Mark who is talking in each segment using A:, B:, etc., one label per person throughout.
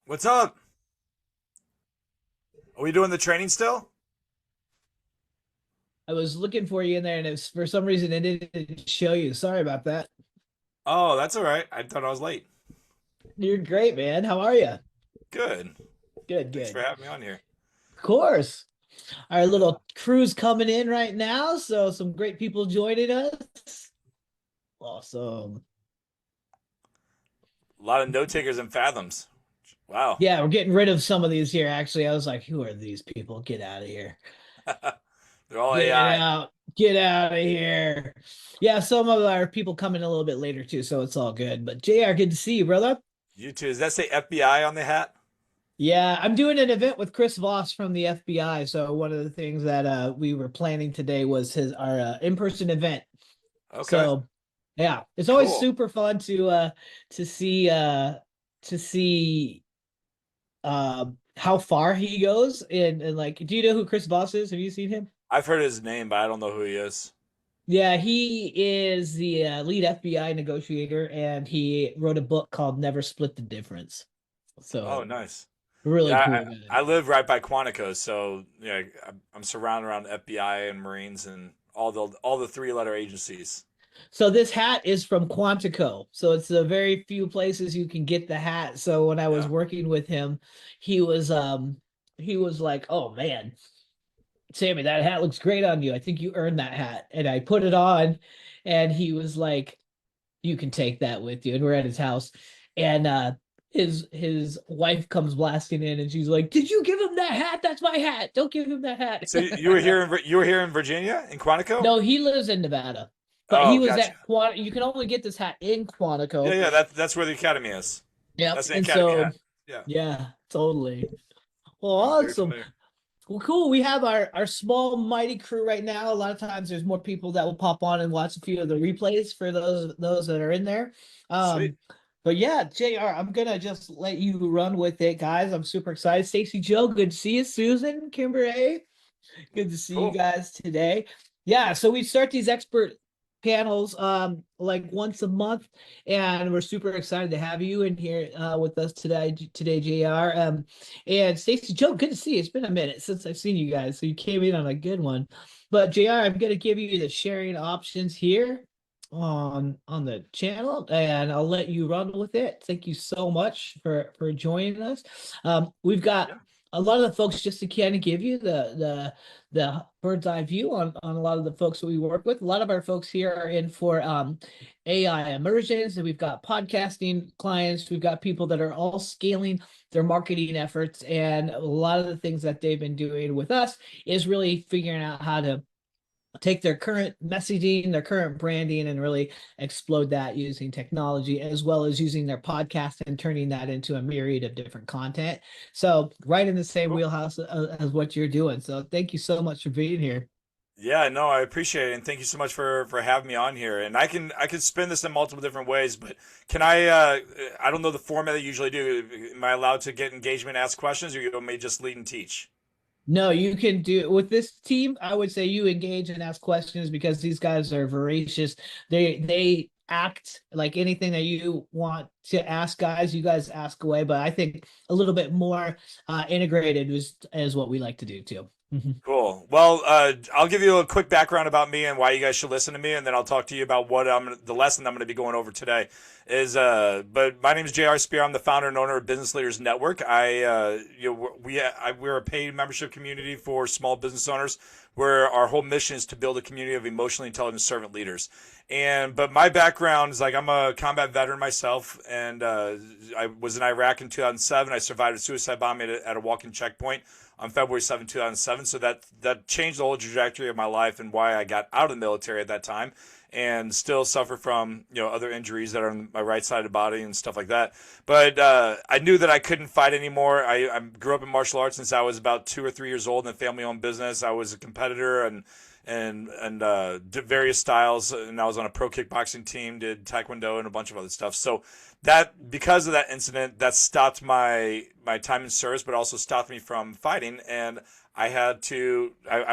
A: What's up? Are we doing the training still?
B: I was looking for you in there, and for some reason it didn't show you. Sorry about that.
A: Oh, that's all right. I thought I was late.
B: You're great, man. How are you?
A: Good.
B: Good,
A: Thanks for
B: good.
A: having me on here.
B: Of course. Our
A: Yeah.
B: little crew's coming in right now, so some great people joining us. Awesome.
A: A lot of note takers and fathoms. Wow.
B: Yeah, we're getting rid of some of these here. Actually, I was like, who are these people? Get out of here.
A: They're all
B: Get
A: AI.
B: out. Get out of here. Yeah, some of our people coming a little bit later too, so it's all good. But JR, good to see you, brother.
A: You too. Does that say FBI on the hat?
B: Yeah, I'm doing an event with Chris Voss from the FBI. So one of the things that we were planning today was his our in-person event.
A: Okay.
B: So yeah, it's always
A: Cool.
B: super fun to see to see how far he goes and like do you know who Chris Voss is? Have you seen him?
A: I've heard his name, but I don't know who he is.
B: Yeah, he is the lead FBI negotiator and he wrote a book called Never Split the Difference.
A: Oh,
B: So
A: nice.
B: really
A: Yeah,
B: cool guy.
A: I live right by Quantico, so yeah, I'm surrounded around FBI and Marines and all the three-letter agencies.
B: So this hat is from Quantico. So it's the very few places you can get the hat. So when I was
A: Yeah.
B: working with him, he was he was like, "Oh man, Sammy, that hat looks great on you. I think you earned that hat." And I put it on and he was like, "You can take that with you." And we're at his house. And his wife comes blasting in and she's like, "Did you give him that hat? That's my hat. Don't give him that
A: So you were
B: hat."
A: here in Virginia in Quantico?
B: No, he lives in Nevada. But he
A: Oh,
B: was
A: gotcha.
B: at Quant. You can only get this hat in
A: Yeah,
B: Quantico.
A: yeah, that's where the academy is.
B: Yep.
A: That's the
B: And
A: academy
B: so,
A: hat. Yeah,
B: yeah, totally. Well,
A: I'm very
B: awesome.
A: familiar.
B: Well, cool. We have our small mighty crew right now. A lot of times there's more people that will pop on and watch a few of the replays for those that are in there.
A: Sweet.
B: Um, but yeah, JR, I'm gonna just let you run with it, guys. I'm super excited. Stacy Joe, good to see you. Susan, Kimber A, good to see you
A: Cool.
B: guys today. Yeah, so we start these expert panels like once a month, and we're super excited to have you in here with us today, JR. And Stacey Joe, good to see you. It's been a minute since I've seen you guys, so you came in on a good one. But JR, I'm gonna give you the sharing options here on the channel and I'll let you run with it. Thank you so much for joining us. We've got
A: Yeah.
B: a lot of the folks just to kind of give you the bird's eye view on a lot of the folks that we work with. A lot of our folks here are in for AI immersions, and we've got podcasting clients. We've got people that are all scaling their marketing efforts, and a lot of the things that they've been doing with us is really figuring out how to take their current messaging, their current branding, and really explode that using technology, as well as using their podcast and turning that into a myriad of different content. So, right in the same
A: Cool.
B: wheelhouse as what you're doing. So, thank you so much for being here.
A: Yeah, no, I appreciate it, and thank you so much for having me on here. And I can spin this in multiple different ways, but can I don't know the format that you usually do. Am I allowed to get engagement, ask questions, or you want me to just lead and teach?
B: No, you can do with this team. I would say you engage and ask questions because these guys are voracious. They act like anything that you want to ask guys, you guys ask away. But I think a little bit more integrated is what we like to do too. Mhm.
A: Cool. Well, I'll give you a quick background about me and why you guys should listen to me, and then I'll talk to you about the lesson I'm going to be going over today. But my name is J.R. Spear. I'm the founder and owner of Business Leaders Network. We're a paid membership community for small business owners, where our whole mission is to build a community of emotionally intelligent servant leaders. But my background is like I'm a combat veteran myself, and I was in Iraq in 2007. I survived a suicide bombing at a walking checkpoint on February 7th, 2007. So that changed the whole trajectory of my life and why I got out of the military at that time, and still suffer from other injuries that are on my right side of the body and stuff like that. But I knew that I couldn't fight anymore. I grew up in martial arts since I was about 2 or 3 years old in a family-owned business. I was a competitor and did various styles, and I was on a pro kickboxing team, did taekwondo and a bunch of other stuff. So that because of that incident, that stopped my time in service, but also stopped me from fighting. And I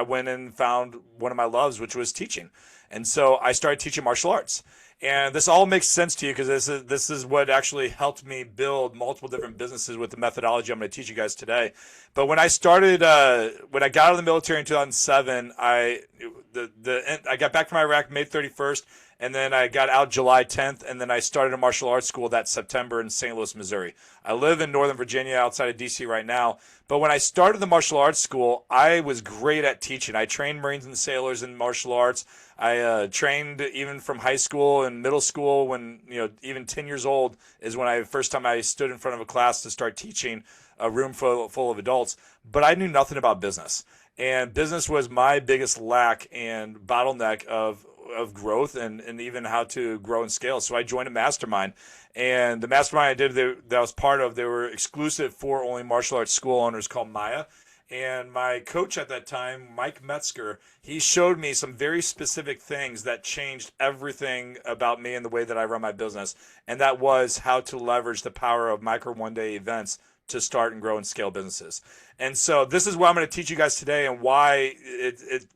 A: went and found one of my loves, which was teaching. And so I started teaching martial arts. And this all makes sense to you because this is what actually helped me build multiple different businesses with the methodology I'm going to teach you guys today. But when I started, when I got out of the military in 2007, I got back from Iraq May 31st, and then I got out July 10th, and then I started a martial arts school that September in St. Louis, Missouri. I live in Northern Virginia, outside of DC right now. But when I started the martial arts school, I was great at teaching. I trained Marines and sailors in martial arts. I trained even from high school and middle school when, even 10 years old is when first time I stood in front of a class to start teaching a room full of adults. But I knew nothing about business. And business was my biggest lack and bottleneck of growth and even how to grow and scale. So I joined a mastermind. And the mastermind I did that I was part of, they were exclusive for only martial arts school owners called Maya. And my coach at that time, Mike Metzger, he showed me some very specific things that changed everything about me and the way that I run my business. And that was how to leverage the power of micro one-day events to start and grow and scale businesses. And so this is what I'm going to teach you guys today and why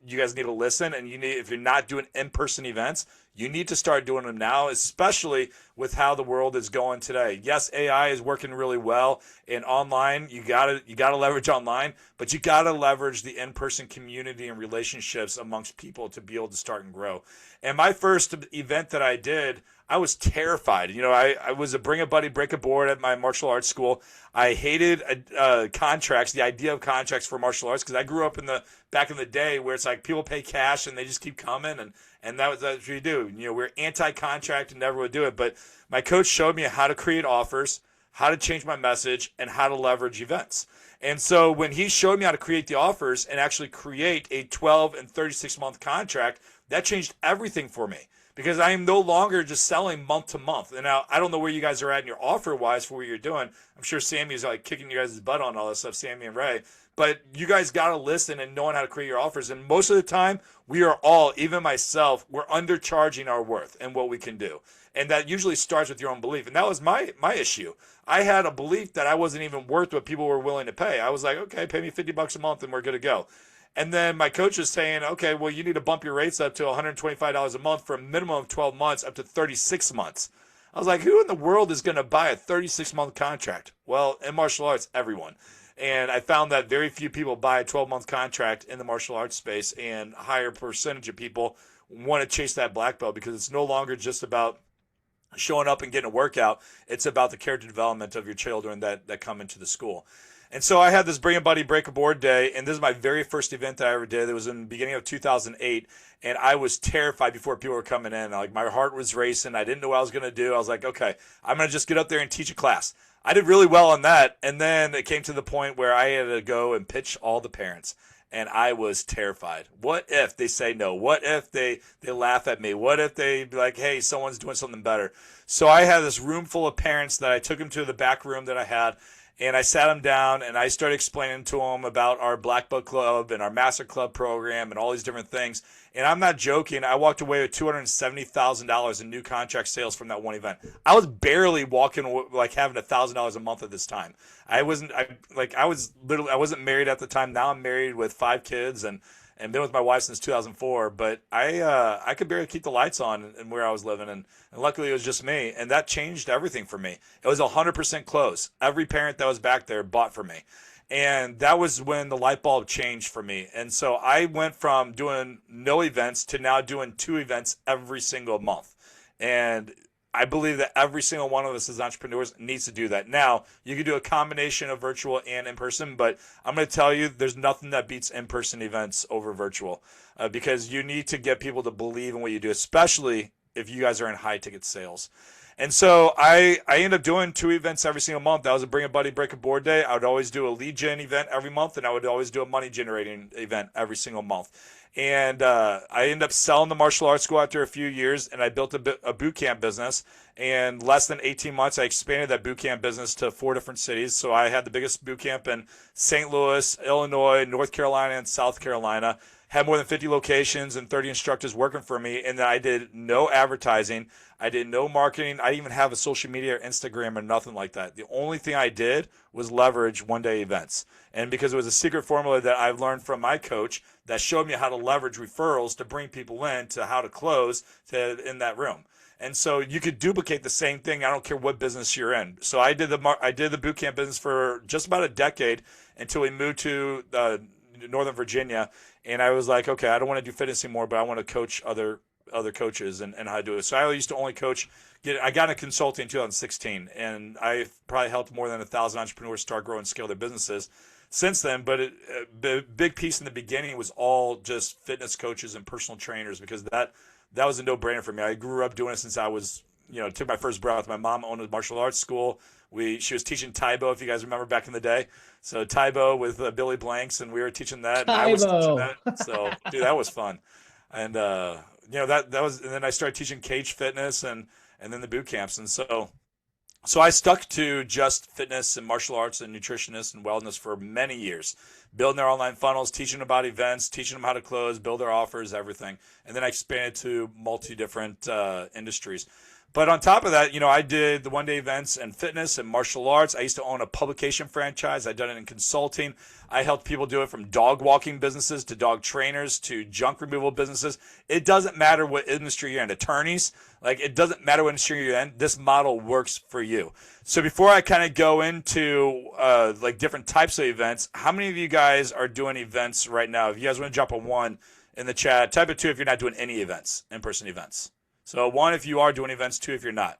A: you guys need to listen. And if you're not doing in-person events, you need to start doing them now, especially with how the world is going today. Yes, AI is working really well in online. You gotta leverage online, but you gotta leverage the in-person community and relationships amongst people to be able to start and grow. And my first event that I did, I was terrified. I was a bring a buddy, break a board at my martial arts school. I hated contracts, the idea of contracts for martial arts, because I grew up back in the day where it's like people pay cash and they just keep coming, and that's what you do. We're anti-contract and never would do it. But my coach showed me how to create offers, how to change my message, and how to leverage events. And so when he showed me how to create the offers and actually create a 12 and 36-month contract, that changed everything for me. Because I am no longer just selling month to month. And now I don't know where you guys are at in your offer wise for what you're doing. I'm sure Sammy's like kicking you guys' butt on all this stuff, Sammy and Ray. But you guys got to listen and knowing how to create your offers. And most of the time, we are all, even myself, we're undercharging our worth and what we can do. And that usually starts with your own belief. And that was my issue. I had a belief that I wasn't even worth what people were willing to pay. I was like, okay, pay me $50 a month and we're good to go. And then my coach was saying, okay, well, you need to bump your rates up to $125 a month for a minimum of 12 months up to 36 months. I was like, who in the world is going to buy a 36-month contract? Well, in martial arts, everyone. And I found that very few people buy a 12-month contract in the martial arts space, and a higher percentage of people want to chase that black belt because it's no longer just about showing up and getting a workout. It's about the character development of your children that come into the school. And so I had this Bring a Buddy, Break a Board day, and this is my very first event that I ever did. It was in the beginning of 2008, and I was terrified before people were coming in. Like, my heart was racing. I didn't know what I was going to do. I was like, okay, I'm going to just get up there and teach a class. I did really well on that, and then it came to the point where I had to go and pitch all the parents, and I was terrified. What if they say no? What if they laugh at me? What if they be like, hey, someone's doing something better? So I had this room full of parents that I took them to the back room that I had, and I sat them down and I started explaining to them about our Black Belt Club and our Master Club program and all these different things. And I'm not joking. I walked away with $270,000 in new contract sales from that one event. I was barely walking, like having $1,000 a month at this time. I wasn't married at the time. Now I'm married with 5 kids and been with my wife since 2004. But I could barely keep the lights on in where I was living. And luckily it was just me. And that changed everything for me. It was 100% close. Every parent that was back there bought for me. And that was when the light bulb changed for me. And so I went from doing no events to now doing 2 events every single month. And I believe that every single one of us as entrepreneurs needs to do that. Now, you can do a combination of virtual and in-person, but I'm going to tell you there's nothing that beats in-person events over virtual because you need to get people to believe in what you do, especially if you guys are in high-ticket sales. And so I ended up doing 2 events every single month. That was a Bring a Buddy, Break a Board day. I would always do a lead gen event every month, and I would always do a money generating event every single month. And I ended up selling the martial arts school after a few years, and I built a boot camp business. And less than 18 months, I expanded that boot camp business to 4 different cities. So I had the biggest boot camp in St. Louis, Illinois, North Carolina, and South Carolina. Had more than 50 locations and 30 instructors working for me. And then I did no advertising. I did no marketing. I didn't even have a social media or Instagram or nothing like that. The only thing I did was leverage one-day events. And because it was a secret formula that I've learned from my coach that showed me how to leverage referrals to bring people in to how to close in that room. And so you could duplicate the same thing. I don't care what business you're in. So I did the boot camp business for just about a decade until we moved to Northern Virginia, and I was like, okay, I don't want to do fitness anymore, but I want to coach other coaches and how to do it. So I used to only coach. I got into consulting in 2016, and I probably helped more than 1,000 entrepreneurs start, grow, and scale their businesses since then. But the big piece in the beginning was all just fitness coaches and personal trainers, because that was a no-brainer for me. I grew up doing it since I was, took my first breath. My mom owned a martial arts school. She was teaching Taibo, if you guys remember back in the day. So Taibo with Billy Blanks, and we were teaching that. And I was teaching that. So, dude, that was fun. And that was, and then I started teaching cage fitness and then the boot camps. And so I stuck to just fitness and martial arts and nutritionists and wellness for many years, building their online funnels, teaching them about events, teaching them how to close, build their offers, everything. And then I expanded to different industries. But on top of that, I did the one-day events and fitness and martial arts. I used to own a publication franchise. I've done it in consulting. I helped people do it, from dog walking businesses to dog trainers to junk removal businesses. It doesn't matter what industry you're in. Attorneys, it doesn't matter what industry you're in. This model works for you. So before I kind of go into different types of events, how many of you guys are doing events right now? If you guys want to drop a 1 in the chat, type a 2 if you're not doing any events, in-person events. So 1 if you are doing events, 2 if you're not.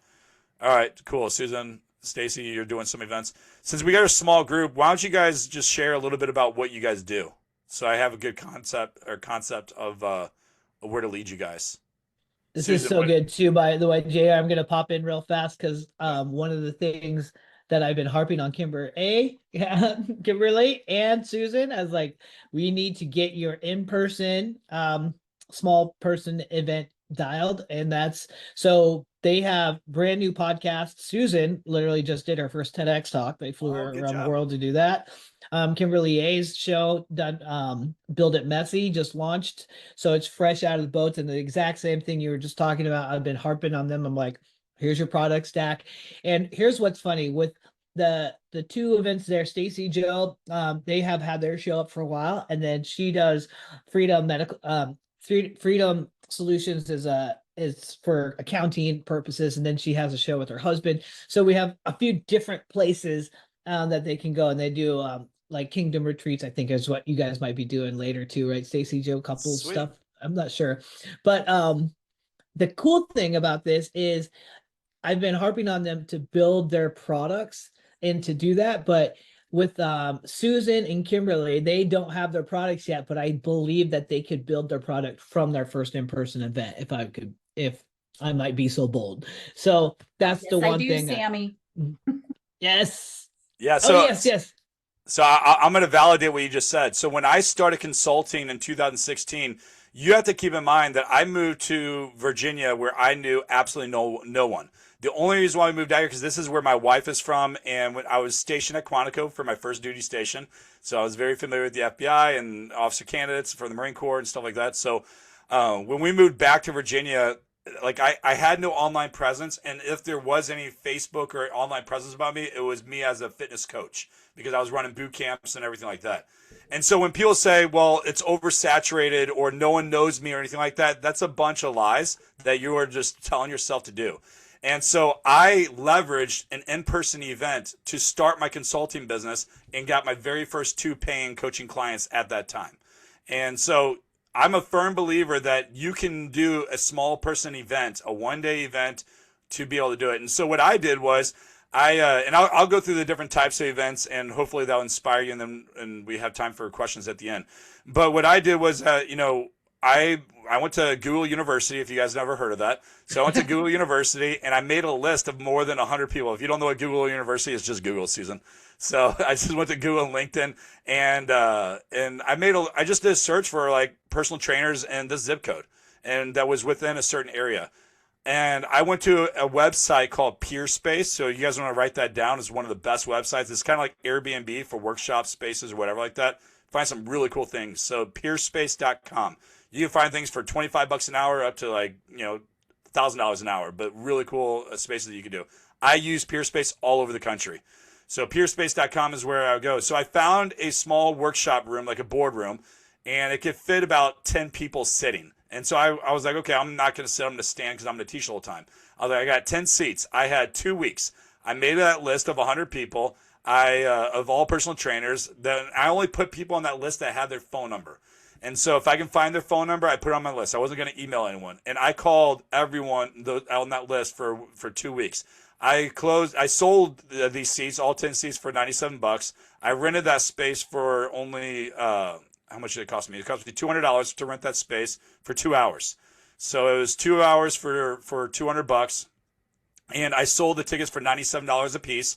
A: All right, cool. Susan, Stacy, you're doing some events. Since we got a small group, why don't you guys just share a little bit about what you guys do, so I have a good concept of where to lead you guys.
B: This is so good too, by the way, Jay. I'm gonna pop in real fast because one of the things that I've been harping on Kimberly and Susan as we need to get your in-person small person event dialed, and that's so they have brand new podcasts. Susan literally just did her first TEDx talk. They flew her around the world to do that. Kimberly A's show done, Build It Messy, just launched, so it's fresh out of the boats, and the exact same thing you were just talking about. I've been harping on them. I'm like, here's your product stack. And here's what's funny with the 2 events there. Stacy Joe, they have had their show up for a while, and then she does Freedom Medical Freedom Solutions is for accounting purposes, and then she has a show with her husband. So we have a few different places that they can go, and they do Kingdom Retreats, I think, is what you guys might be doing later too, right? Stacy Joe, couples stuff. I'm not sure, but the cool thing about this is I've been harping on them to build their products and to do that, but with Susan and Kimberly, they don't have their products yet, but I believe that they could build their product from their first in-person event, if I might be so bold. So that's the one thing.
C: Sammy.
B: Yes.
A: Yeah. So
B: yes.
A: So I'm going to validate what you just said. So when I started consulting in 2016, you have to keep in mind that I moved to Virginia, where I knew absolutely no one. The only reason why we moved out here, because this is where my wife is from, and when I was stationed at Quantico for my first duty station, so I was very familiar with the FBI and officer candidates for the Marine Corps and stuff like that. So when we moved back to Virginia, I had no online presence, and if there was any Facebook or online presence about me, it was me as a fitness coach, because I was running boot camps and everything like that. And so when people say, well, it's oversaturated or no one knows me or anything like that, that's a bunch of lies that you are just telling yourself to do. And so I leveraged an in-person event to start my consulting business and got my very first 2 paying coaching clients at that time. And so I'm a firm believer that you can do a small person event, a one-day event, to be able to do it. And so what I did was I'll go through the different types of events, and hopefully that'll inspire you, and we have time for questions at the end. But what I did was, I went to Google University, if you guys never heard of that. So I went to Google University, and I made a list of more than 100 people. If you don't know what Google University is, just Google, Susan. So I just went to Google and LinkedIn, and I just did a search for personal trainers in this zip code, and that was within a certain area. And I went to a website called Peerspace. So you guys want to write that down. It's one of the best websites. It's kind of like Airbnb for workshop spaces or whatever like that. Find some really cool things. So peerspace.com. You can find things for $25 an hour up to $1,000 an hour, but really cool spaces that you can do. I use Peerspace all over the country. So peerspace.com is where I go. So I found a small workshop room, like a boardroom, and it could fit about 10 people sitting. And so I was like, okay, I'm not going to sit, I'm going to stand because I'm going to teach all the time. I was like, I got 10 seats. I had 2 weeks. I made that list of 100 people. Of all personal trainers, then I only put people on that list that had their phone number. And so if I can find their phone number, I put it on my list. I wasn't going to email anyone. And I called everyone on that list for 2 weeks. I sold these seats, all 10 seats, for $97. I rented that space for only, how much did it cost me? It cost me $200 to rent that space for 2 hours. So it was 2 hours for $200. And I sold the tickets for $97 a piece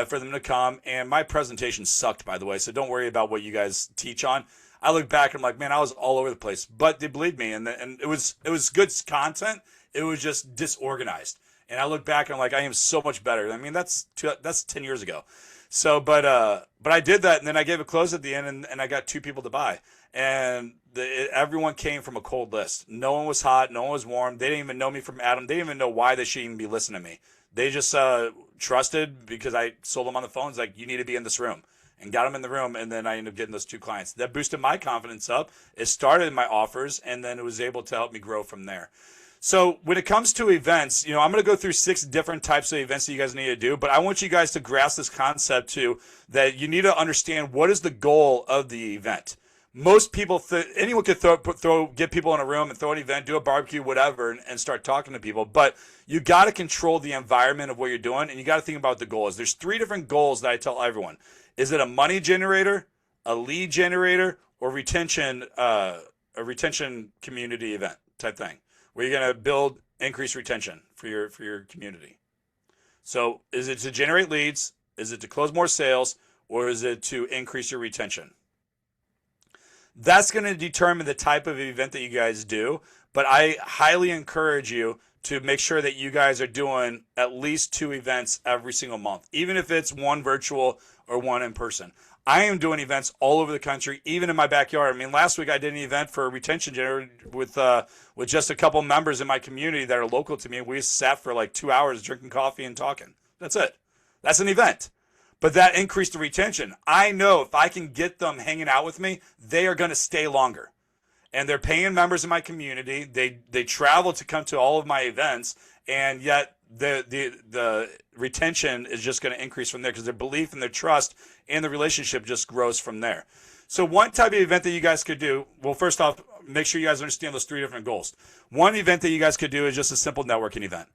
A: for them to come. And my presentation sucked, by the way. So don't worry about what you guys teach on. I look back and I'm like, man, I was all over the place. But they believed me, and it was good content. It was just disorganized. And I look back and I'm like, I am so much better. I mean, that's 10 years ago. So, but I did that, and then I gave a close at the end, and I got 2 people to buy. And everyone came from a cold list. No one was hot. No one was warm. They didn't even know me from Adam. They didn't even know why they should even be listening to me. They just trusted because I sold them on the phone. It's like, you need to be in this room, and got them in the room. And then I ended up getting those 2 clients. That boosted my confidence up. It started my offers, and then it was able to help me grow from there. So when it comes to events, I'm going to go through 6 different types of events that you guys need to do, but I want you guys to grasp this concept too, that you need to understand what is the goal of the event. Most people, anyone could get people in a room and throw an event, do a barbecue, whatever, and start talking to people. But you got to control the environment of what you're doing, and you got to think about what the goal is. There's 3 different goals that I tell everyone. Is it a money generator, a lead generator, or a retention community event type thing, where you're going to increase retention for your community? So is it to generate leads? Is it to close more sales? Or is it to increase your retention? That's going to determine the type of event that you guys do. But I highly encourage you to make sure that you guys are doing at least 2 events every single month, even if it's 1 virtual or 1 in person. I am doing events all over the country, even in my backyard. I mean, last week I did an event for a retention generator with just a couple members in my community that are local to me. We sat for like 2 hours drinking coffee and talking. That's it. That's an event. But that increased the retention. I know if I can get them hanging out with me, they are going to stay longer. And they're paying members in my community. They travel to come to all of my events, and yet the retention is just going to increase from there because their belief and their trust and the relationship just grows from there. So one type of event that you guys could do, well, first off, make sure you guys understand those 3 different goals. One event that you guys could do is just a simple networking event.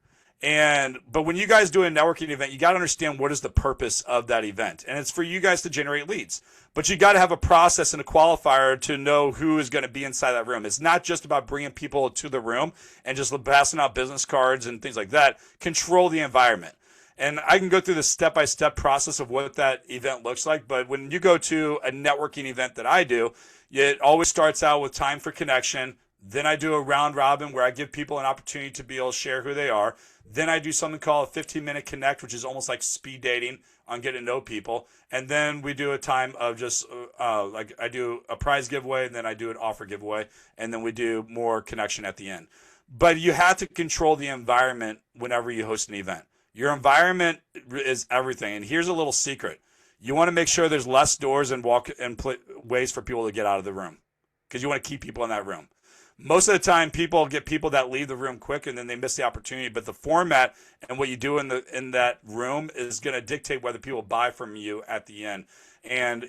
A: But when you guys do a networking event, you got to understand what is the purpose of that event. And it's for you guys to generate leads. But you got to have a process and a qualifier to know who is going to be inside that room. It's not just about bringing people to the room and just passing out business cards and things like that. Control the environment. And I can go through the step-by-step process of what that event looks like. But when you go to a networking event that I do, it always starts out with time for connection. Then I do a round robin where I give people an opportunity to be able to share who they are. Then I do something called a 15-minute connect, which is almost like speed dating on getting to know people. And then we do a time of just like I do a prize giveaway, and then I do an offer giveaway, and then we do more connection at the end. But you have to control the environment whenever you host an event. Your environment is everything. And here's a little secret. You want to make sure there's less doors and ways for people to get out of the room, because you want to keep people in that room. Most of the time, people that leave the room quick and then they miss the opportunity. But the format and what you do in that room is going to dictate whether people buy from you at the end. And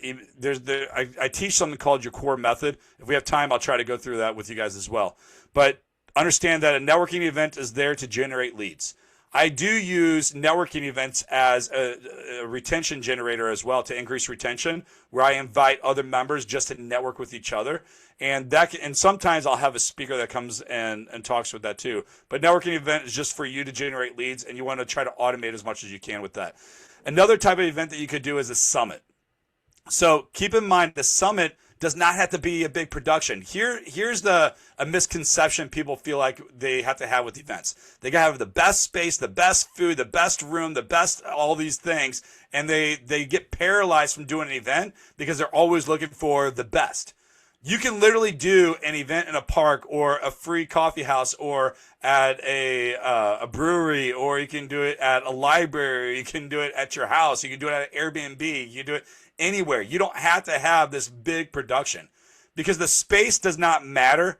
A: I teach something called your core method. If we have time, I'll try to go through that with you guys as well. But understand that a networking event is there to generate leads. I do use networking events as a retention generator as well, to increase retention, where I invite other members just to network with each other. And sometimes I'll have a speaker that comes and talks with that too. But networking event is just for you to generate leads, and you want to try to automate as much as you can with that. Another type of event that you could do is a summit. So keep in mind, the summit does not have to be a big production. Here's a misconception people feel like they have to have with events. They got to have the best space, the best food, the best room, the best all these things, and they get paralyzed from doing an event because they're always looking for the best. You can literally do an event in a park or a free coffee house or at a brewery, or you can do it at a library. You can do it at your house. You can do it at an Airbnb. You can do it anywhere. You don't have to have this big production, because the space does not matter.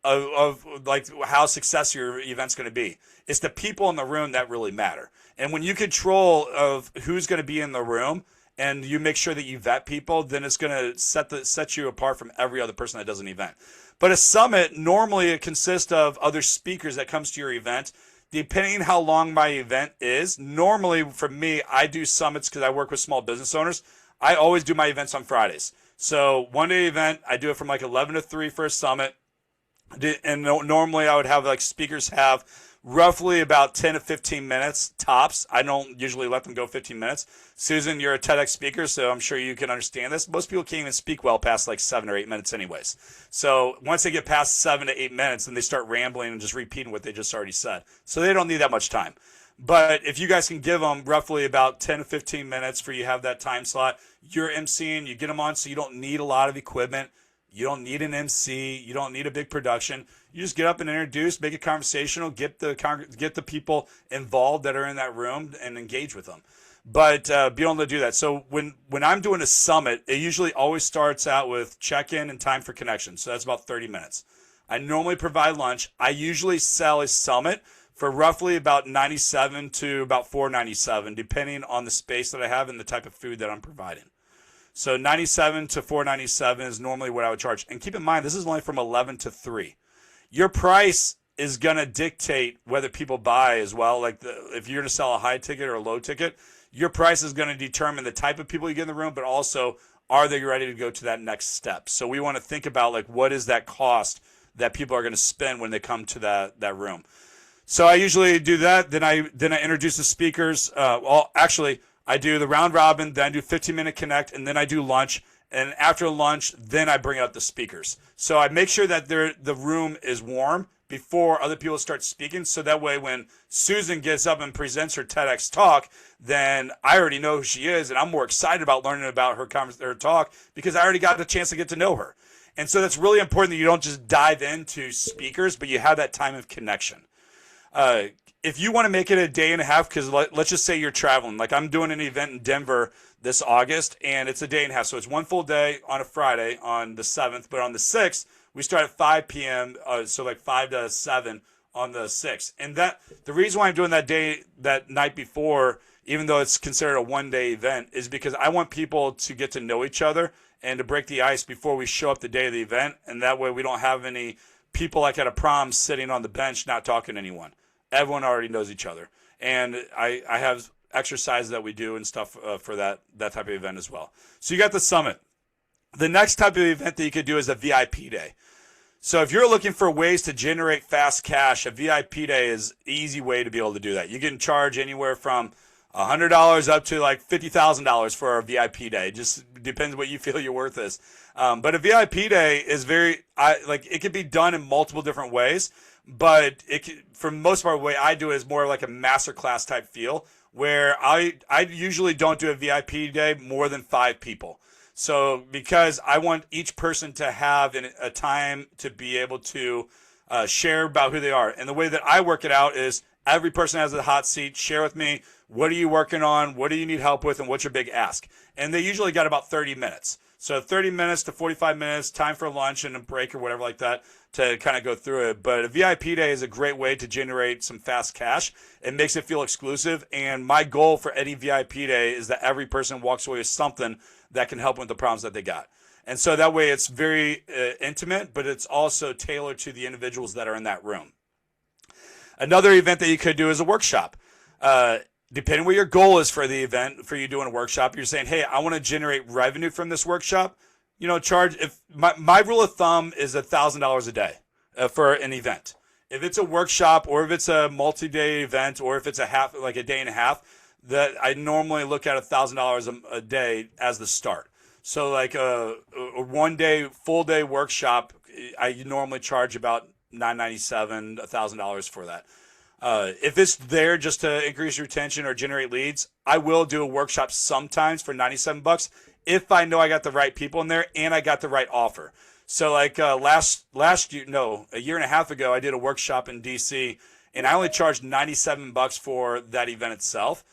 A: of like how successful your event's going to be. It's the people in the room that really matter. And when you control of who's going to be in the room and you make sure that you vet people, then it's going to set you apart from every other person that does an event. But a summit, normally it consists of other speakers that comes to your event. Depending how long my event is, normally for me, I do summits because I work with small business owners. I always do my events on Fridays. So one day event, I do it from like 11 to 3 for a summit. And normally I would have like speakers have roughly about 10 to 15 minutes tops. I don't usually let them go 15 minutes. Susan, you're a TEDx speaker, so I'm sure you can understand this. Most people can't even speak well past like 7 or 8 minutes anyways. So once they get past 7 to 8 minutes, then they start rambling and just repeating what they just already said. So they don't need that much time. But if you guys can give them roughly about 10 to 15 minutes for you have that time slot, you're emceeing, you get them on so you don't need a lot of equipment. You don't need an MC. You don't need a big production. You just get up and introduce, make it conversational, get the people involved that are in that room and engage with them. But be able to do that. So when I'm doing a summit, it usually always starts out with check-in and time for connection. So that's about 30 minutes. I normally provide lunch. I usually sell a summit for roughly about $97 to about $497, depending on the space that I have and the type of food that I'm providing. So $97 to $497 is normally what I would charge. And keep in mind, this is only from 11 to 3. Your price is going to dictate whether people buy as well. Like if you're going to sell a high ticket or a low ticket, your price is going to determine the type of people you get in the room, but also are they ready to go to that next step? So we want to think about like what is that cost that people are going to spend when they come to that room. So I usually do that. Then I introduce the speakers. Actually, I do the round robin, then I do 15-minute connect, and then I do lunch. And after lunch, then I bring out the speakers. So I make sure that the room is warm before other people start speaking. So that way when Susan gets up and presents her TEDx talk, then I already know who she is, and I'm more excited about learning about her talk because I already got the chance to get to know her. And so that's really important that you don't just dive into speakers, but you have that time of connection. If you want to make it a day and a half, because let's just say you're traveling. Like I'm doing an event in Denver this August, and it's a day and a half. So it's one full day on a Friday on the 7th. But on the 6th, we start at 5 p.m., so like 5 to 7 on the 6th. And the reason why I'm doing that night before, even though it's considered a one-day event, is because I want people to get to know each other and to break the ice before we show up the day of the event. And that way we don't have any people like at a prom sitting on the bench not talking to anyone. Everyone already knows each other. And I have exercises that we do and stuff for that type of event as well. So you got the summit. The next type of event that you could do is a VIP day. So if you're looking for ways to generate fast cash, a VIP day is an easy way to be able to do that. You can charge anywhere from $100 up to like $50,000 for a VIP day. It just depends what you feel your worth is. But a VIP day is it could be done in multiple different ways. But for most part, the way I do it is more like a masterclass type feel, where I usually don't do a VIP day more than 5 people. So because I want each person to have a time to be able to share about who they are. And the way that I work it out is every person has a hot seat. Share with me, what are you working on? What do you need help with? And what's your big ask? And they usually got about 30 minutes. So 30 minutes to 45 minutes, time for lunch and a break or whatever like that to kind of go through it. But a VIP day is a great way to generate some fast cash. It makes it feel exclusive. And my goal for any VIP day is that every person walks away with something that can help with the problems that they got. And so that way it's very intimate, but it's also tailored to the individuals that are in that room. Another event that you could do is a workshop. Depending what your goal is for the event, for you doing a workshop, you're saying, hey, I want to generate revenue from this workshop. Charge, if my rule of thumb is $1,000 a day for an event. If it's a workshop or if it's a multi-day event or if it's a day and a half, that I normally look at $1,000 a day as the start. So like a 1 day, full day workshop, I normally charge about $997, $1,000 for that. If it's there just to increase your retention or generate leads, I will do a workshop sometimes for $97 if I know I got the right people in there and I got the right offer. So like last year, a year and a half ago, I did a workshop in DC and I only charged $97 for that event itself.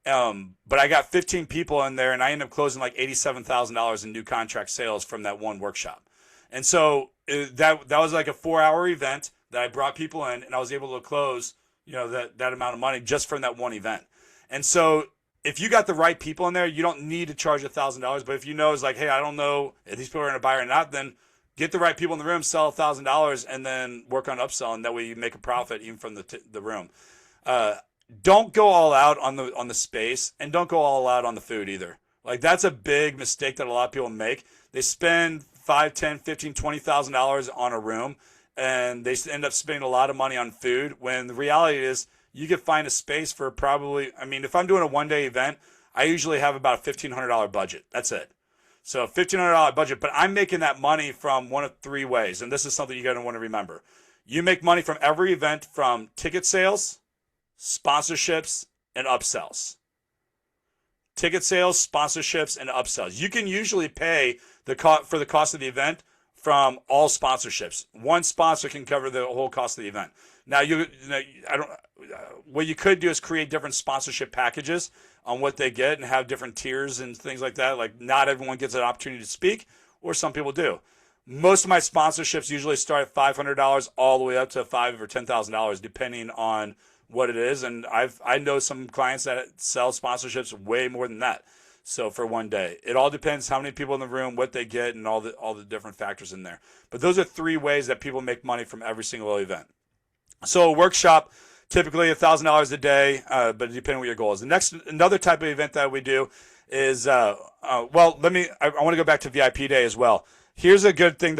A: But I got 15 people in there and I ended up closing like $87,000 in new contract sales from that one workshop. And so that was like a 4-hour event that I brought people in, and I was able to close, that amount of money just from that one event. And so if you got the right people in there, you don't need to charge $1,000. But if you know it's like, hey, I don't know if these people are going to buy or not, then get the right people in the room, sell $1,000, and then work on upselling. That way you make a profit even from the room. Don't go all out on the space, and don't go all out on the food either. Like, that's a big mistake that a lot of people make. They spend $5, $10, $15, $20,000 on a room, and they end up spending a lot of money on food, when the reality is you could find a space for probably, if I'm doing a one-day event, I usually have about a $1,500 budget. That's it. So $1,500 budget, but I'm making that money from one of three ways, and this is something you're going to want to remember. You make money from every event from ticket sales, sponsorships, and upsells. Ticket sales, sponsorships, and upsells. You can usually pay for the cost of the event from all sponsorships. One sponsor can cover the whole cost of the event. Now, what you could do is create different sponsorship packages on what they get and have different tiers and things like that. Like, not everyone gets an opportunity to speak, or some people do. Most of my sponsorships usually start at $500 all the way up to $5,000 or $10,000, depending on what it is. And I know some clients that sell sponsorships way more than that. So for one day, it all depends how many people in the room, what they get, and all the different factors in there. But those are three ways that people make money from every single event. So a workshop, typically $1,000 a day, but depending on what your goal is. Another type of event that we do is, I want to go back to VIP day as well. Here's a good thing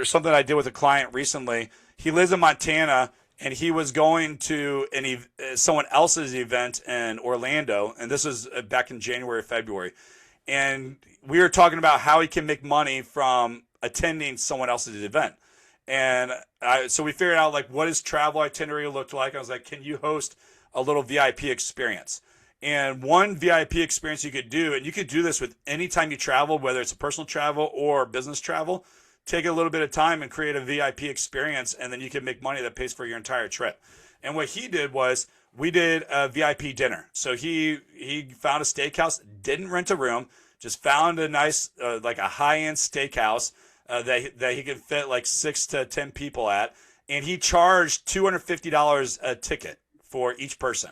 A: something I did with a client recently. He lives in Montana, and he was going to someone else's event in Orlando, and this was back in January or February. And we were talking about how he can make money from attending someone else's event. And so we figured out, like, what his travel itinerary looked like. I was like, can you host a little VIP experience? And one VIP experience you could do, and you could do this with any time you travel, whether it's a personal travel or business travel, take a little bit of time and create a VIP experience, and then you can make money that pays for your entire trip. And what he did was, we did a VIP dinner. So he found a steakhouse, didn't rent a room, just found a nice, like a high-end steakhouse that he could fit like 6 to 10 people at, and he charged $250 a ticket for each person.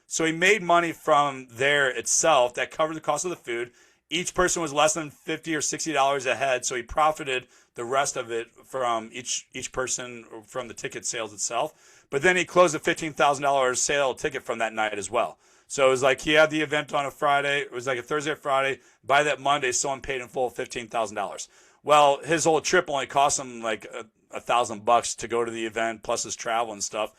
A: So he made money from there itself that covered the cost of the food. Each person was less than $50 or $60 a head, so he profited the rest of it from each person from the ticket sales itself. But then he closed a $15,000 sale ticket from that night as well. So it was like he had the event on a Friday. It was like a Thursday or Friday. By that Monday, someone paid in full $15,000. Well, his whole trip only cost him like $1,000 to go to the event, plus his travel and stuff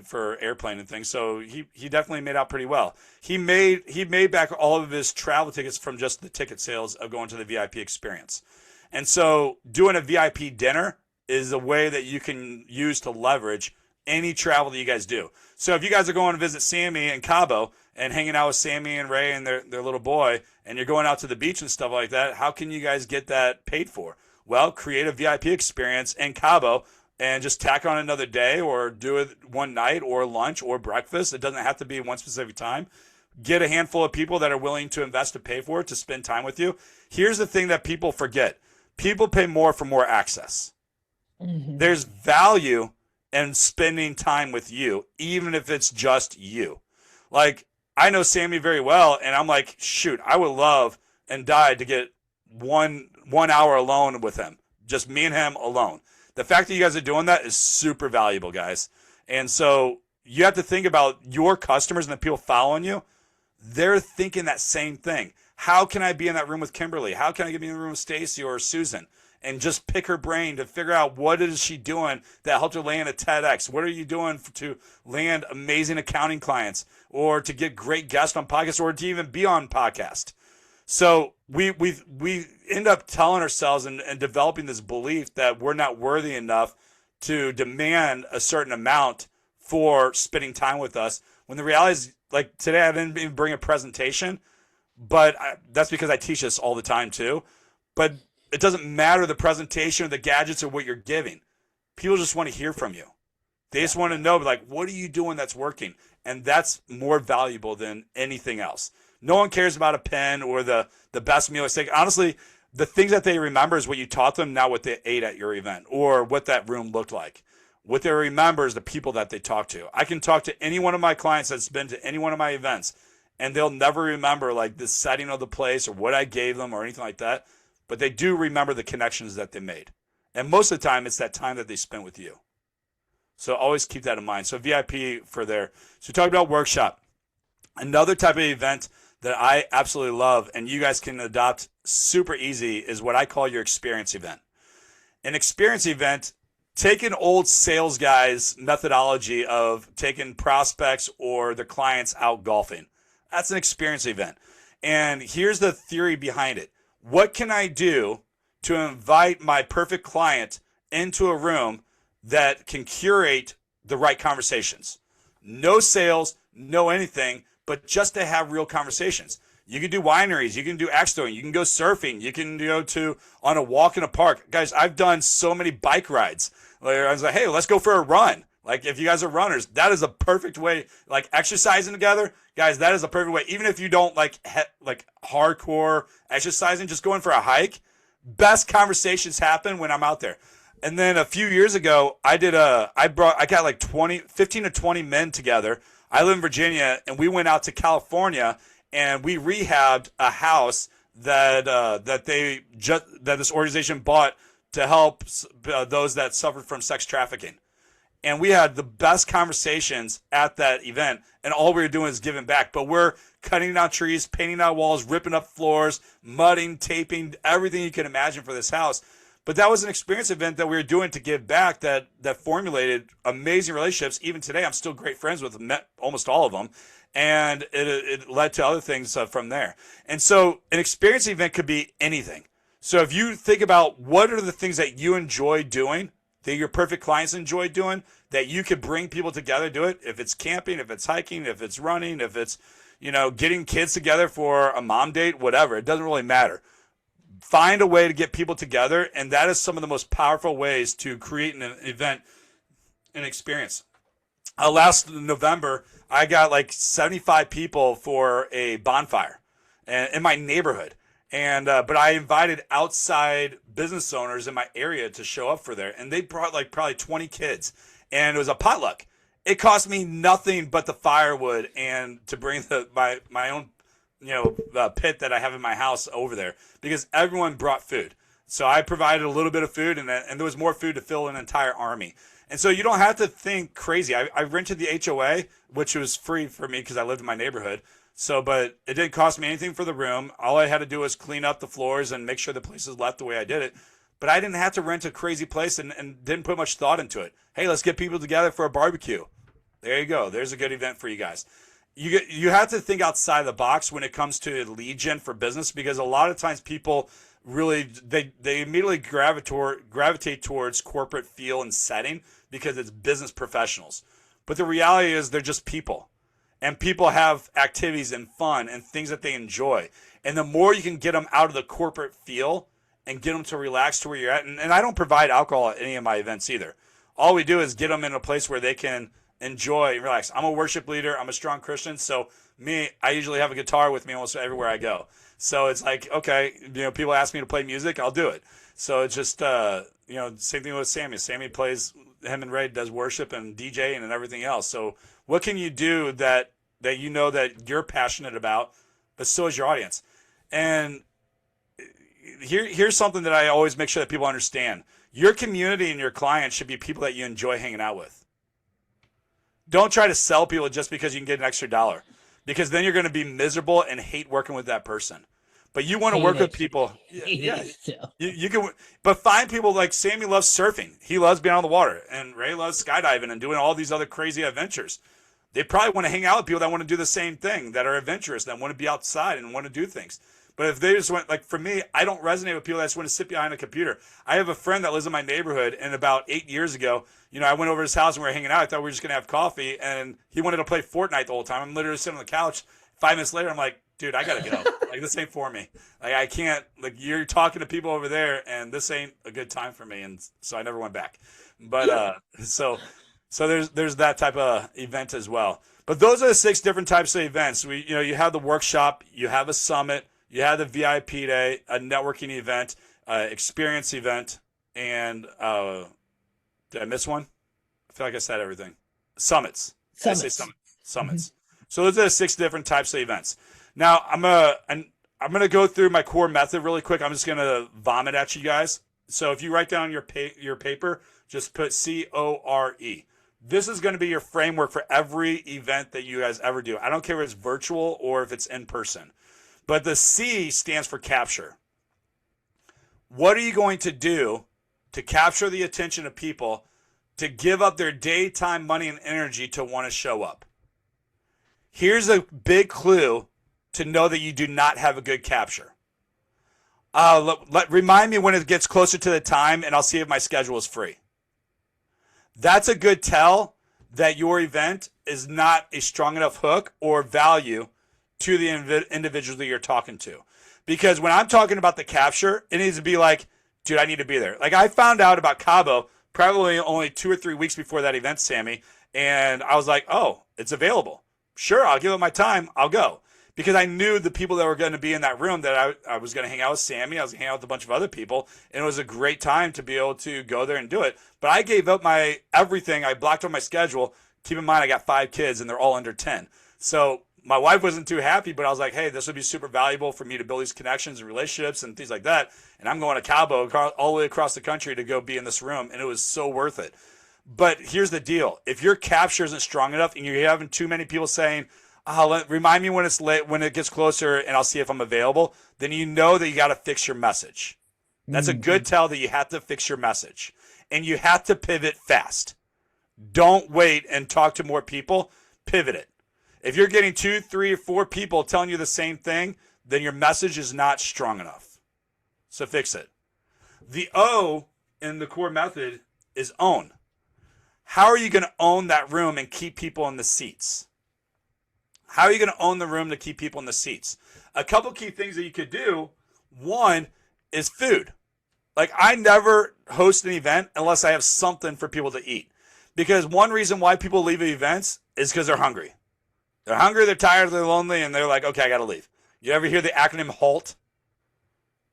A: for airplane and things. So he definitely made out pretty well. He made back all of his travel tickets from just the ticket sales of going to the VIP experience. And so doing a VIP dinner is a way that you can use to leverage any travel that you guys do. So if you guys are going to visit Sammy in Cabo and hanging out with Sammy and Ray and their little boy, and you're going out to the beach and stuff like that, how can you guys get that paid for? Well, create a VIP experience in Cabo and just tack on another day, or do it one night, or lunch, or breakfast. It doesn't have to be one specific time. Get a handful of people that are willing to invest to pay for it, to spend time with you. Here's the thing that people forget. People pay more for more access. Mm-hmm. There's value in spending time with you, even if it's just you. Like, I know Sammy very well, and I'm like, shoot, I would love and die to get one hour alone with him. Just me and him alone. The fact that you guys are doing that is super valuable, guys. And so you have to think about your customers and the people following you. They're thinking that same thing. How can I be in that room with Kimberly? How can I be in the room with Stacy or Susan? And just pick her brain to figure out what is she doing that helped her land a TEDx. What are you doing to land amazing accounting clients, or to get great guests on podcasts, or to even be on podcast? So we end up telling ourselves and developing this belief that we're not worthy enough to demand a certain amount for spending time with us. When the reality is, like today, I didn't even bring a presentation, but that's because I teach this all the time too. But it doesn't matter the presentation or the gadgets or what you're giving. People just want to hear from you. They just want to know, like, what are you doing that's working? And that's more valuable than anything else. No one cares about a pen or the best meal or steak. Honestly, the things that they remember is what you taught them, not what they ate at your event or what that room looked like. What they remember is the people that they talk to. I can talk to any one of my clients that's been to any one of my events, and they'll never remember like the setting of the place or what I gave them or anything like that. But they do remember the connections that they made. And most of the time, it's that time that they spent with you. So always keep that in mind. So VIP for there. So talk about workshop. Another type of event that I absolutely love and you guys can adopt super easy is what I call your experience event. An experience event, take an old sales guy's methodology of taking prospects or the clients out golfing. That's an experience event. And here's the theory behind it. What can I do to invite my perfect client into a room that can curate the right conversations? No sales, no anything, but just to have real conversations. You can do wineries, you can do axe throwing, you can go surfing, you can go to on a walk in a park. Guys, I've done so many bike rides where I was like, hey, let's go for a run. Like if you guys are runners, that is a perfect way, like exercising together. Guys, that is a perfect way. Even if you don't like hardcore exercising, just going for a hike, best conversations happen when I'm out there. And then a few years ago, I got like 15 to 20 men together. I live in Virginia, and we went out to California, and we rehabbed a house that this organization bought to help those that suffered from sex trafficking. And we had the best conversations at that event, and all we were doing is giving back. But we're cutting down trees, painting out walls, ripping up floors, mudding, taping, everything you can imagine for this house. But that was an experience event that we were doing to give back that formulated amazing relationships. Even today, I'm still great friends with them, met almost all of them. And it led to other things from there. And so an experience event could be anything. So if you think about what are the things that you enjoy doing, that your perfect clients enjoy doing, that you could bring people together, do it. If it's camping, if it's hiking, if it's running, if it's, getting kids together for a mom date, whatever, it doesn't really matter. Find a way to get people together, and that is some of the most powerful ways to create an event, an experience. Last November, I got like 75 people for a bonfire in my neighborhood. But I invited outside business owners in my area to show up for there, and they brought like probably 20 kids, and it was a potluck. It cost me nothing but the firewood and to bring my own pit that I have in my house over there, because everyone brought food. So I provided a little bit of food, and there was more food to fill an entire army. And so you don't have to think crazy. I rented the HOA, which was free for me because I lived in my neighborhood. So, but it didn't cost me anything for the room. All I had to do was clean up the floors and make sure the place is left the way I did it. But I didn't have to rent a crazy place and didn't put much thought into it. Hey, let's get people together for a barbecue. There you go. There's a good event for you guys. You have to think outside the box when it comes to lead gen for business, because a lot of times people really, they immediately gravitate towards corporate feel and setting because it's business professionals. But the reality is they're just people. And people have activities and fun and things that they enjoy. And the more you can get them out of the corporate feel and get them to relax to where you're at. And I don't provide alcohol at any of my events either. All we do is get them in a place where they can enjoy and relax. I'm a worship leader. I'm a strong Christian. So I usually have a guitar with me almost everywhere I go. So it's like, okay, people ask me to play music, I'll do it. So it's just, same thing with Sammy. Sammy plays, him and Ray does worship and DJing and everything else. So what can you do that that you're passionate about, but so is your audience? And here's something that I always make sure that people understand. Your community and your clients should be people that you enjoy hanging out with. Don't try to sell people just because you can get an extra dollar, because then you're going to be miserable and hate working with that person. But you want to work with people. Yeah, you can, but find people like Sammy loves surfing. He loves being on the water, and Ray loves skydiving and doing all these other crazy adventures. They probably want to hang out with people that want to do the same thing, that are adventurous, that want to be outside and want to do things. But if they just went, like for me, I don't resonate with people that just want to sit behind a computer. I have a friend that lives in my neighborhood, and about 8 years ago, I went over to his house and we were hanging out. I thought we were just going to have coffee, and he wanted to play Fortnite the whole time. I'm literally sitting on the couch. 5 minutes later, I'm like, dude, I got to go. Like, this ain't for me. Like, I can't, like, you're talking to people over there, and this ain't a good time for me. And so I never went back. But so there's that type of event as well. But those are the 6 different types of events. You have the workshop, you have a summit, You have the VIP day, a networking event, experience event, and did I miss one? I feel like I said everything. Summits. Did I say
B: Summits.
A: summits? So those are the 6 different types of events. Now I'm gonna go through my core method really quick. I'm just gonna vomit at you guys. So if you write down your paper, just put CORE. This is going to be your framework for every event that you guys ever do. I don't care if it's virtual or if it's in person. But the C stands for capture. What are you going to do to capture the attention of people to give up their daytime money and energy to want to show up? Here's a big clue to know that you do not have a good capture. Remind me when it gets closer to the time, and I'll see if my schedule is free. That's a good tell that your event is not a strong enough hook or value to the individual that you're talking to. Because when I'm talking about the capture, it needs to be like, dude, I need to be there. Like I found out about Cabo probably only 2 or 3 weeks before that event, Sammy, and I was like, oh, it's available. Sure, I'll give it my time. I'll go. Because I knew the people that were going to be in that room, that I was going to hang out with Sammy. I was going to hang out with a bunch of other people. And it was a great time to be able to go there and do it. But I gave up my everything. I blocked on my schedule. Keep in mind, I got 5 kids and they're all under 10. So my wife wasn't too happy, but I was like, hey, this would be super valuable for me to build these connections and relationships and things like that. And I'm going to Cabo all the way across the country to go be in this room. And it was so worth it. But here's the deal. If your capture isn't strong enough and you're having too many people saying, remind me when it's late, when it gets closer, and I'll see if I'm available, then you know that you got to fix your message. That's a good tell that you have to fix your message. And you have to pivot fast. Don't wait and talk to more people. Pivot it. If you're getting 2, 3, or 4 people telling you the same thing, then your message is not strong enough. So fix it. The O in the core method is own. How are you going to own that room and keep people in the seats? How are you going to own the room to keep people in the seats? A couple key things that you could do. One is food. Like I never host an event unless I have something for people to eat. Because one reason why people leave events is because they're hungry. They're hungry, they're tired, they're lonely, and they're like, okay, I got to leave. You ever hear the acronym HALT?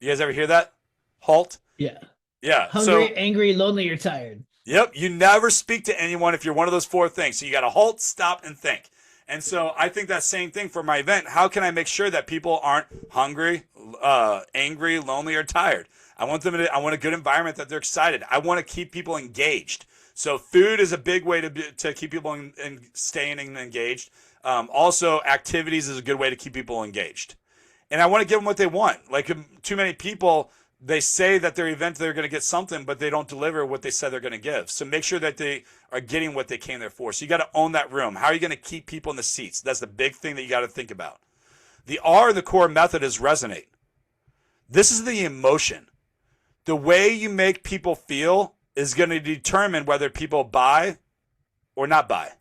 A: You guys ever hear that? HALT?
B: Yeah.
A: Yeah.
B: Hungry, angry, lonely, or tired.
A: Yep. You never speak to anyone if you're one of those 4 things. So you got to halt, stop, and think. And so I think that same thing for my event. How can I make sure that people aren't hungry, angry, lonely, or tired? I want a good environment that they're excited. I want to keep people engaged. So food is a big way to keep people staying engaged. Also, activities is a good way to keep people engaged. And I want to give them what they want. Like too many people, they say that their event they're going to get something, but they don't deliver what they said they're going to give. So make sure that they are getting what they came there for. So you got to own that room. How are you going to keep people in the seats? That's the big thing that you got to think about. The R in the core method is resonate. This is the emotion. The way you make people feel is going to determine whether people buy or not buy.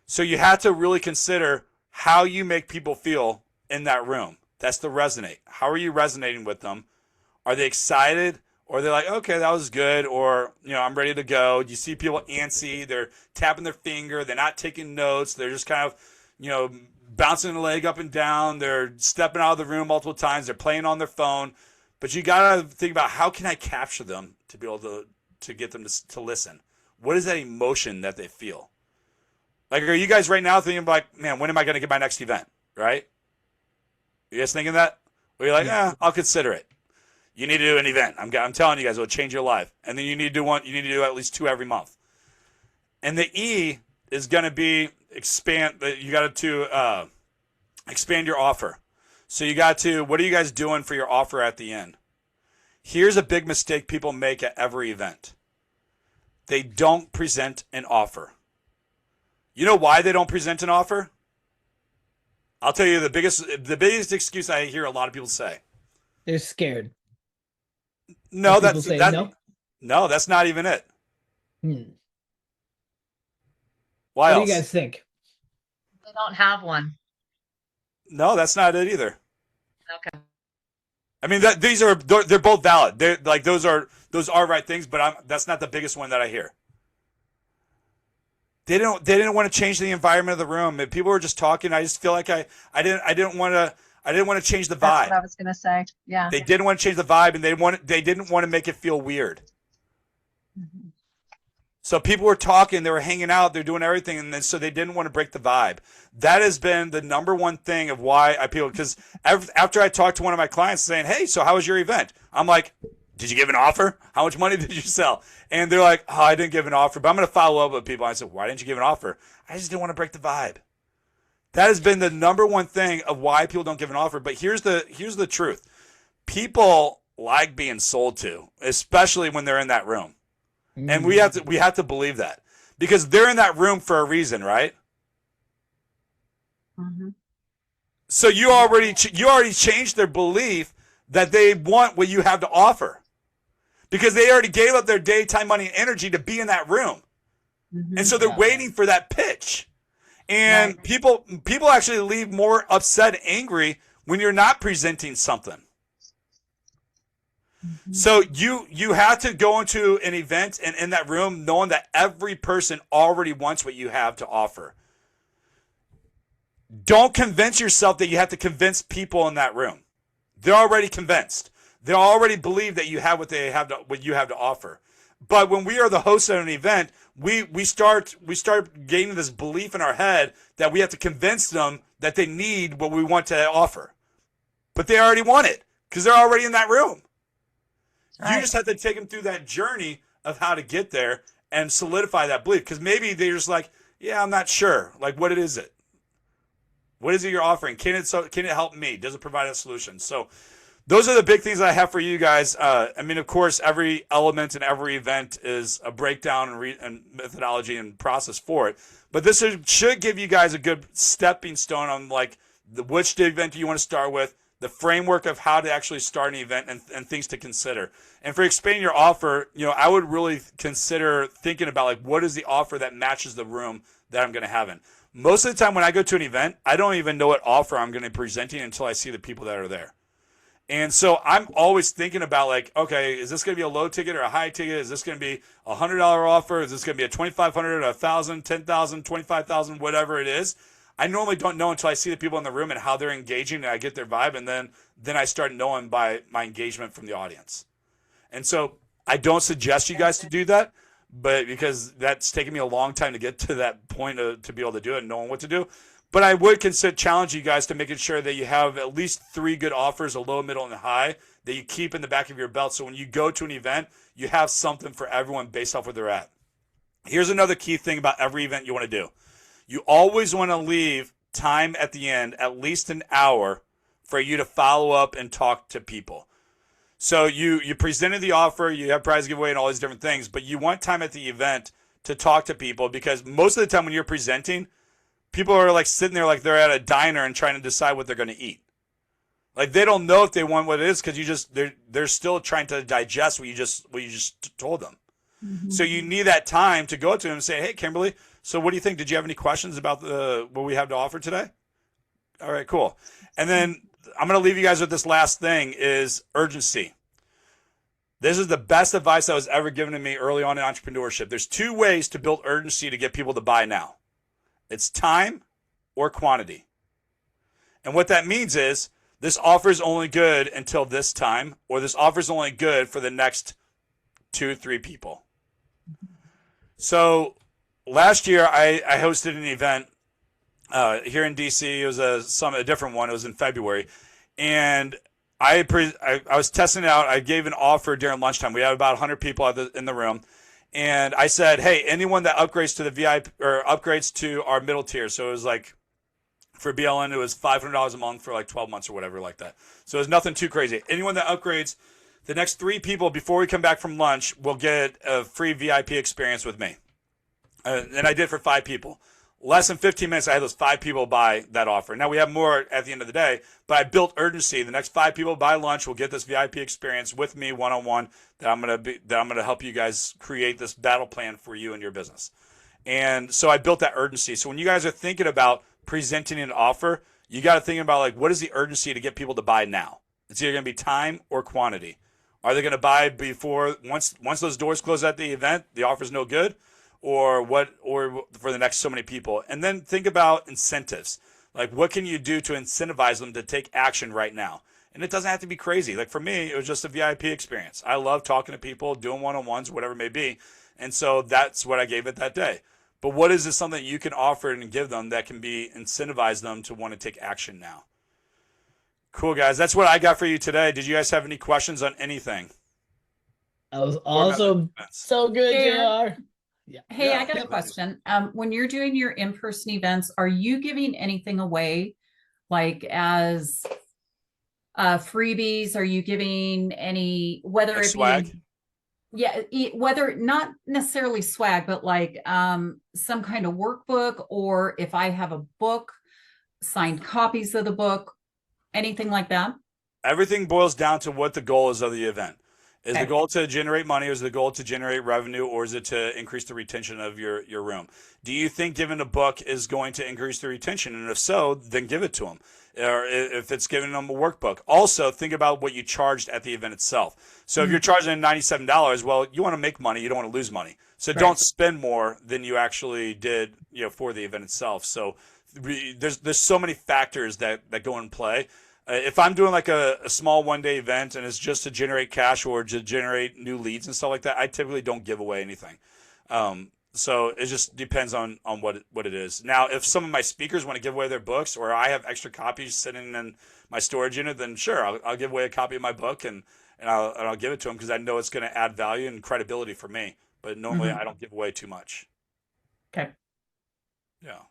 A: So you have to really consider how you make people feel in that room. That's the resonate. How are you resonating with them? Are they excited? Or they're like, okay, that was good. Or, I'm ready to go. You see people antsy. They're tapping their finger. They're not taking notes. They're just kind of, bouncing the leg up and down. They're stepping out of the room multiple times. They're playing on their phone. But you got to think about how can I capture them to be able to get them to listen? What is that emotion that they feel? Like, are you guys right now thinking like, man, when am I going to get my next event? Right? You guys thinking that? Or you're like, I'll consider it. You need to do an event. I'm telling you guys, it'll change your life. And then you need to do one. You need to do at least 2 every month. And the E is going to be expand. You got to expand your offer. So you got to. What are you guys doing for your offer at the end? Here's a big mistake people make at every event. They don't present an offer. You know why they don't present an offer? I'll tell you the biggest excuse I hear a lot of people say.
B: They're scared.
A: No,
B: no?
A: No, that's not even it.
B: What
A: Why else?
B: do you guys think?
C: They don't have one.
A: No, that's not it either.
C: Okay.
A: I mean, they're both valid. They're like those are right things, but that's not the biggest one that I hear. They didn't want to change the environment of the room. And people were just talking. I just feel like I didn't want to. I didn't want to change the
C: That's
A: vibe.
C: what I was going to say. Yeah.
A: They didn't want to change the vibe, and they didn't want to make it feel weird.
C: Mhm.
A: So people were talking, they were hanging out, they're doing everything, and then so they didn't want to break the vibe. That has been the number one thing of why I people, because after I talked to one of my clients saying, hey, so how was your event? I'm like, did you give an offer? How much money did you sell? And they're like, oh, I didn't give an offer, but I'm going to follow up with people. I said, why didn't you give an offer? I just didn't want to break the vibe. That has been the number one thing of why people don't give an offer. But here's the truth. People like being sold to, especially when they're in that room. And we have to believe that, because they're in that room for a reason, right?
C: Mhm.
A: So you already changed their belief that they want what you have to offer, because they already gave up their daytime, money, and energy to be in that room.
C: Mhm.
A: And so they're waiting for that pitch. And people actually leave more upset, angry when you're not presenting something. So you have to go into an event and in that room knowing that every person already wants what you have to offer. Don't convince yourself that you have to convince people in that room. They're already convinced. They already believe that you have what you have to offer. But when we are the host of an event, we start gaining this belief in our head that we have to convince them that they need what we want to offer. But they already want it because they're already in that room.
C: Right.
A: You just have to take them through that journey of how to get there and solidify that belief. Because maybe they're just like, yeah, I'm not sure. Like, what is it? What is it you're offering? Can it help me? Does it provide a solution? So those are the big things I have for you guys. I mean, of course, every element in every event is a breakdown and methodology and process for it. But this should give you guys a good stepping stone on like which event you want to start with, the framework of how to actually start an event, and things to consider. And for expanding your offer, I would really consider thinking about like what is the offer that matches the room that I'm going to have in. Most of the time when I go to an event, I don't even know what offer I'm going to be presenting until I see the people that are there. And so I'm always thinking about like, okay, is this going to be a low ticket or a high ticket? Is this going to be a $100 offer? Is this going to be a $2,500, $1,000, $10,000, $25,000, whatever it is? I normally don't know until I see the people in the room and how they're engaging, and I get their vibe, and then I start knowing by my engagement from the audience. And so I don't suggest you guys to do that, but because that's taken me a long time to get to that point to be able to do it and knowing what to do. But I would challenge you guys to making sure that you have at least 3 good offers, a low, middle, and a high, that you keep in the back of your belt. So when you go to an event, you have something for everyone based off where they're at. Here's another key thing about every event you want to do. You always want to leave time at the end, at least an hour, for you to follow up and talk to people. So you presented the offer, you have prize giveaway and all these different things, but you want time at the event to talk to people, because most of the time when you're presenting, people are like sitting there like they're at a diner and trying to decide what they're going to eat. Like they don't know if they want what it is because they're still trying to digest what you just told them. Mm-hmm. So you need that time to go to them and say, hey, Kimberly, so what do you think? Did you have any questions about what we have to offer today? All right, cool. And then I'm going to leave you guys with this last thing is urgency. This is the best advice that was ever given to me early on in entrepreneurship. There's 2 ways to build urgency to get people to buy now. It's time or quantity. And what that means is this offer is only good until this time, or this offer is only good for the next 2-3 people. So last year I hosted an event here in DC. It was a different one. It was in February. And I was testing it out. I gave an offer during lunchtime. We had about 100 people in the room. And I said, hey, anyone that upgrades to the VIP or upgrades to our middle tier. So it was like, for BLN, it was $500 a month for like 12 months or whatever like that. So it was nothing too crazy. Anyone that upgrades, the next 3 people before we come back from lunch will get a free VIP experience with me. And I did for 5 people. Less than 15 minutes, I had those 5 people buy that offer. Now we have more at the end of the day, but I built urgency. The next 5 people buy lunch will get this VIP experience with me one-on-one that I'm gonna help you guys create this battle plan for you and your business. And so I built that urgency. So when you guys are thinking about presenting an offer, you got to think about like what is the urgency to get people to buy now? It's either going to be time or quantity. Are they going to buy before once those doors close at the event, the offer's no good? Or for the next so many people. And then think about incentives. Like, what can you do to incentivize them to take action right now? And it doesn't have to be crazy. Like for me, it was just a VIP experience. I love talking to people, doing one-on-ones, whatever it may be. And so that's what I gave it that day. But what is this something you can offer and give them that can be incentivize them to want to take action now? Cool, guys. That's what I got for you today. Did you guys have any questions on anything?
B: That was awesome. So good, JR. Yeah.
D: Hey,
A: Yeah,
D: I got a
A: nice.
D: question. When you're doing your in-person events, are you giving anything away, like as freebies? Are you giving any, whether
A: Like
D: it
A: swag?
D: be, yeah, whether not necessarily swag, but like some kind of workbook, or if I have a book, signed copies of the book, anything like that?
A: Everything boils down to what the goal is of the event. Is the
D: Okay.
A: goal to generate money, or is the goal to generate revenue, or is it to increase the retention of your room? Do you think giving a book is going to increase the retention? And if so, then give it to them. Or if it's giving them a workbook. Also, think about what you charged at the event itself. So if you're charging $97, well, you want to make money. You don't want to lose money. So
D: Right.
A: don't spend more than you actually did, for the event itself. So there's so many factors that go in play. If I'm doing like a small one-day event and it's just to generate cash or to generate new leads and stuff like that, I typically don't give away anything. So it just depends on what it is. Now, if some of my speakers want to give away their books, or I have extra copies sitting in my storage unit, then sure, I'll give away a copy of my book and I'll give it to them because I know it's going to add value and credibility for me. But normally I don't give away too much.
D: Okay.
A: Yeah.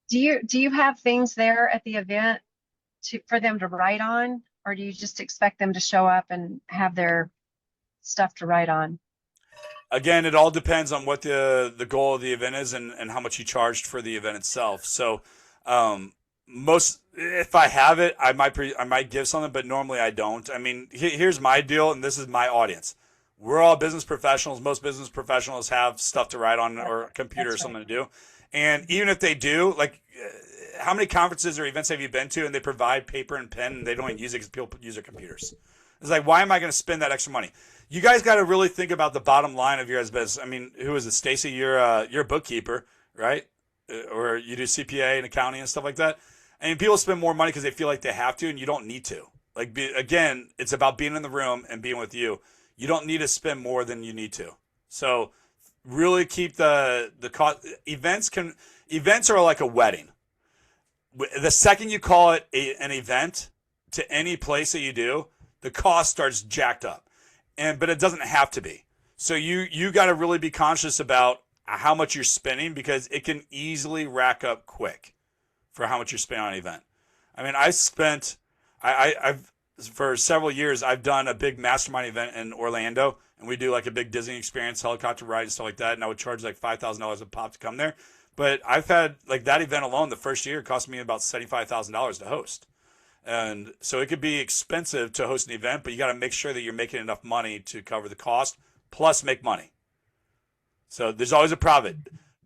C: Do you have things there at the event for them to write on, or do you just expect them to show up and have their stuff to write on?
A: Again, it all depends on what the goal of the event is and how much you charged for the event itself. So, if I have it, I might give something, but normally I don't. I mean, here's my deal, and this is my audience. We're all business professionals. Most business professionals have stuff to write on or a computer or something to do. And even if they do, like, how many conferences or events have you been to and they provide paper and pen and they don't even use it because people use their computers? It's like, why am I going to spend that extra money? You guys got to really think about the bottom line of your guys' business. I mean, who is it? Stacy, you're a bookkeeper, right? Or you do CPA and accounting and stuff like that. I mean, people spend more money because they feel like they have to, and you don't need to. Like, again, it's about being in the room and being with you. You don't need to spend more than you need to. So really keep the cost. Events are like a wedding. The second you call it an event to any place that you do, the cost starts jacked up. But it doesn't have to be. So you got to really be conscious about how much you're spending, because it can easily rack up quick for how much you're spending on an event. I mean, I've for several years, I've done a big mastermind event in Orlando, and we do like a big Disney experience, helicopter ride and stuff like that. And I would charge like $5,000 a pop to come there. But I've had, like, that event alone, the first year cost me about $75,000 to host. And so it could be expensive to host an event, but you got to make sure that you're making enough money to cover the cost, plus make money. So there's always a profit.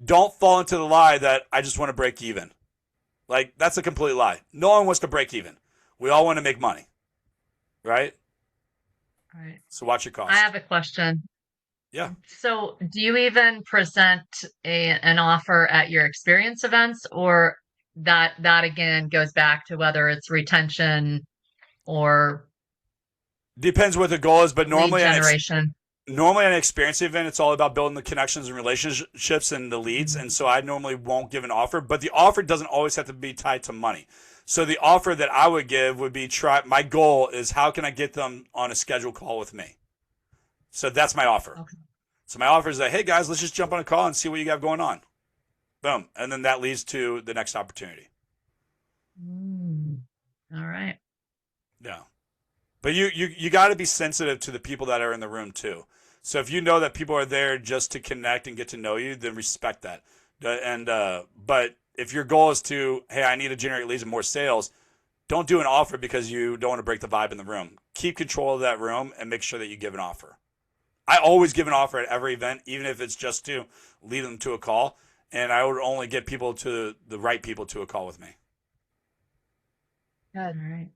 A: Don't fall into the lie that I just want to break even. Like, that's a complete lie. No one wants to break even. We all want to make money, right?
E: Right.
A: So watch your costs.
E: I have a question.
A: Yeah.
E: So do you even present an offer at your experience events, or that again goes back to whether it's retention or
A: Depends what the goal is, but
E: lead
A: normally
E: generation?
A: Normally, at an experience event, it's all about building the connections and relationships and the leads. And so I normally won't give an offer, but the offer doesn't always have to be tied to money. So the offer that I would give would be my goal is, how can I get them on a scheduled call with me? So that's my offer.
E: Okay.
A: So my offer is that, hey guys, let's just jump on a call and see what you got going on. Boom. And then that leads to the next opportunity.
E: All right.
A: Yeah. But you got to be sensitive to the people that are in the room too. So if you know that people are there just to connect and get to know you, then respect that. But if your goal is to, hey, I need to generate leads and more sales, don't do an offer because you don't want to break the vibe in the room. Keep control of that room and make sure that you give an offer. I always give an offer at every event, even if it's just to lead them to a call. And I would only get the right people to a call with me.
E: All right.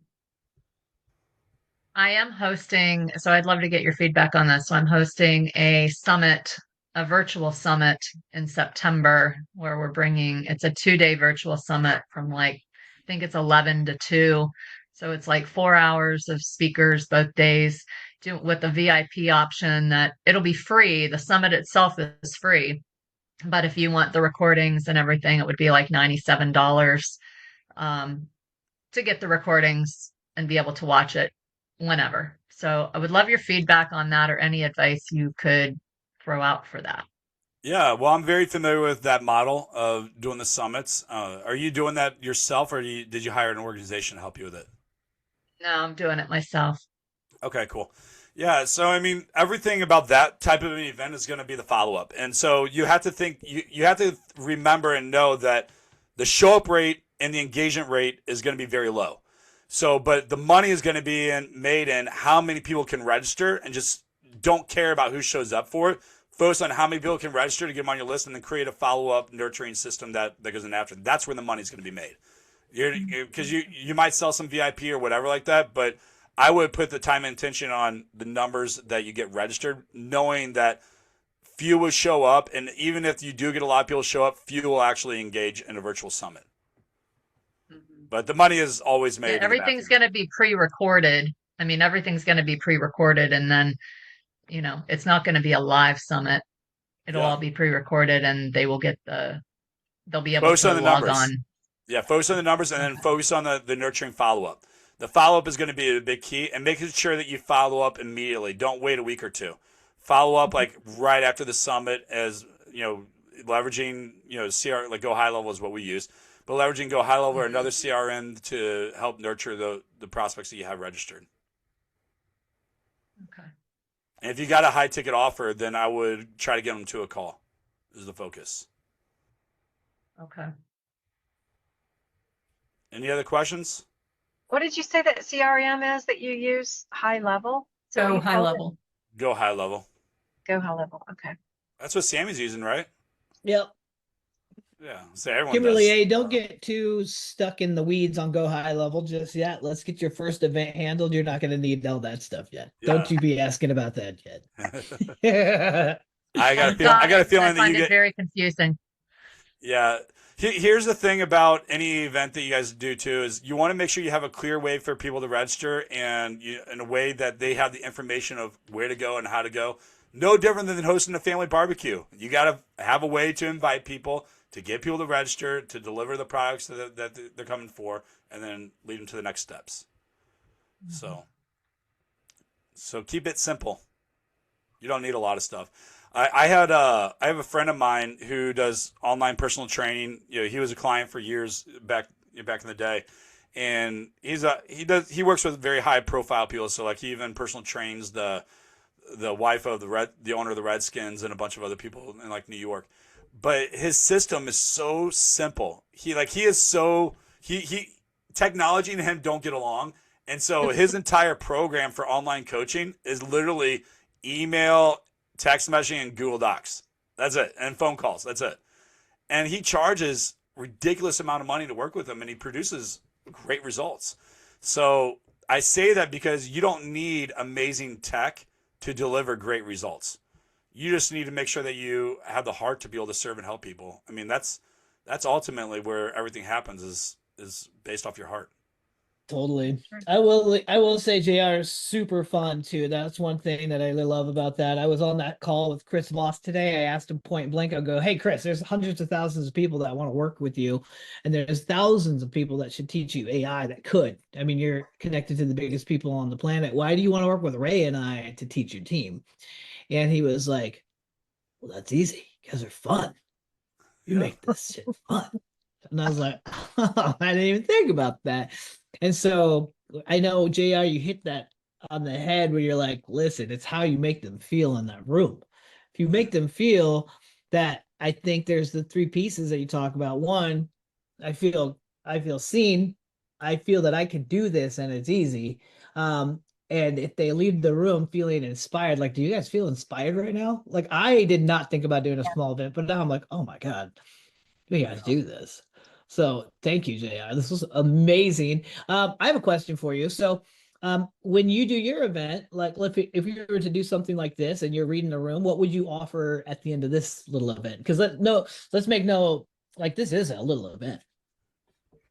E: I am hosting, so I'd love to get your feedback on this. So I'm hosting a summit a virtual summit in September where it's a 2-day virtual summit from like, I think it's 11 to 2. So it's like 4 hours of speakers both days with a VIP option that it'll be free. The summit itself is free. But if you want the recordings and everything, it would be like $97 um, to get the recordings and be able to watch it whenever. So I would love your feedback on that or any advice you could throw out for that.
A: Yeah, well, I'm very familiar with that model of doing the summits. Are you doing that yourself, or did you hire an organization to help you with it?
E: No, I'm doing it myself.
A: Okay, cool. Yeah, so I mean, everything about that type of an event is going to be the follow-up. And so you have to think, you have to remember and know that the show-up rate and the engagement rate is going to be very low. So, but the money is going to be made in how many people can register, and just don't care about who shows up for it. Focus on how many people can register to get them on your list, and then create a follow-up nurturing system that goes in after. That's where the money's going to be made. Because you might sell some VIP or whatever like that, but I would put the time and attention on the numbers that you get registered, knowing that few will show up, and even if you do get a lot of people show up, few will actually engage in a virtual summit. But the money is always made.
E: Yeah, everything's going to be pre-recorded. I mean, everything's going to be pre-recorded, and then, it's not going to be a live summit. It'll all be pre-recorded, and they'll be able
A: focus
E: to
A: on the
E: log
A: numbers.
E: on.
A: Yeah, focus on the numbers, and then focus on the nurturing follow-up. The follow-up is going to be a big key, and making sure that you follow up immediately. Don't wait a week or two. Follow up like right after the summit, as leveraging CR, like Go High Level is what we use, but leveraging Go High Level or another CRM to help nurture the prospects that you have registered.
E: Okay.
A: And if you got a high ticket offer, then I would try to get them to a call. Is the focus.
E: Okay.
A: Any other questions?
C: What did you say that CRM is that you use? High level? So
D: Go High Level.
A: Go High Level.
C: Go high level. Okay.
A: That's what Sammy's using, right?
B: Yep.
A: Yeah. So everyone
B: Kimberly,
A: does.
B: hey, don't get too stuck in the weeds on Go High Level just yet. Let's get your first event handled. You're not going to need all that stuff yet.
A: Yeah.
B: Don't you be asking about that yet.
A: I got a feeling
E: I
A: that
E: find
A: you
E: it
A: get.
E: very confusing.
A: Yeah. Here's the thing about any event that you guys do too, is you want to make sure you have a clear way for people to register, and in a way that they have the information of where to go and how to go. No different than hosting a family barbecue. You got to have a way to invite people, to get people to register, to deliver the products that they're coming for, and then lead them to the next steps. So keep it simple. You don't need a lot of stuff. I have a friend of mine who does online personal training. He was a client for years back in the day, and he works with very high profile people. So like he even personal trains the wife of the owner of the Redskins and a bunch of other people in like New York. But his system is so simple. Technology and him don't get along, and so his entire program for online coaching is literally email, text messaging, and Google Docs. That's it. And phone calls. That's it. And he charges ridiculous amount of money to work with him, and he produces great results. So I say that because you don't need amazing tech to deliver great results. You just need to make sure that you have the heart to be able to serve and help people. I mean, that's ultimately where everything happens, is based off your heart.
B: Totally. I will say JR is super fun too. That's one thing that I really love about that. I was on that call with Chris Voss today. I asked him point blank, I'll go, hey Chris, there's hundreds of thousands of people that want to work with you, and there's thousands of people that should teach you AI that could. I mean, you're connected to the biggest people on the planet. Why do you want to work with Ray and I to teach your team? And he was like, well, that's easy because they're fun. You make this shit fun. And I was like, oh, I didn't even think about that. And so I know, JR, you hit that on the head where you're like, listen, it's how you make them feel in that room. If you make them feel that, I think there's the three pieces that you talk about. One, I feel seen. I feel that I can do this and it's easy. And if they leave the room feeling inspired, like, do you guys feel inspired right now? Like, I did not think about doing a small event, but now I'm like, oh my God, you guys do this. So thank you, JR. This was amazing. I have a question for you. So When you do your event, like if you were to do something like this and you're reading the room, what would you offer at the end of this little event? Because let's make no, like this is a little event.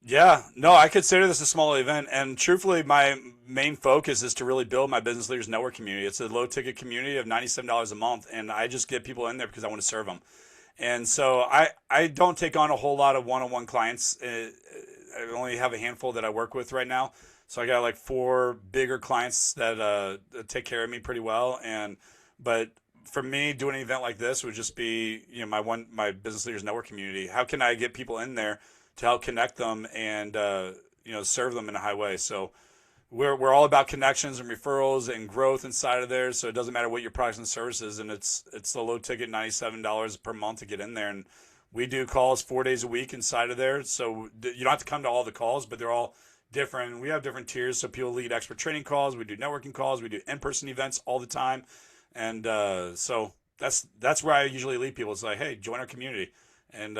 A: Yeah, no, I consider this a small event, and truthfully, my main focus is to really build my business leaders network community. It's a low ticket community of $97 a month, and I just get people in there because I want to serve them. And so I don't take on a whole lot of one-on-one clients. I only have a handful that I work with right now. So I got like 4 bigger clients that take care of me pretty well. But for me, doing an event like this would just be, my business leaders network community. How can I get people in there to help connect them and serve them in a high way? So we're all about connections and referrals and growth inside of there. So it doesn't matter what your products and services, and it's the low ticket $97 per month to get in there. And we do calls 4 days a week inside of there. So you don't have to come to all the calls, but they're all different. We have different tiers. So people lead expert training calls. We do networking calls. We do in-person events all the time. And so that's where I usually lead people. It's like, hey, join our community and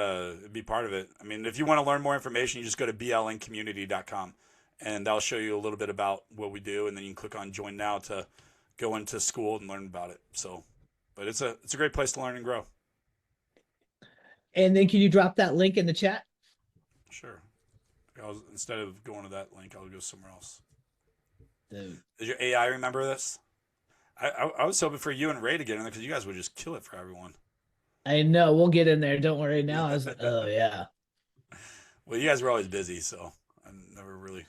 A: be part of it. I mean, if you want to learn more information, you just go to blncommunity.com. And that'll show you a little bit about what we do, and then you can click on Join Now to go into Skool and learn about it. So, but it's a great place to learn and grow.
B: And then can you drop that link in the chat?
A: Sure. Instead of going to that link, I'll go somewhere else.
B: Dude.
A: Did your AI remember this? I was hoping for you and Ray to get in there because you guys would just kill it for everyone.
B: I know. We'll get in there. Don't worry. Now I was like, oh yeah.
A: Well, you guys were always busy, so I never really.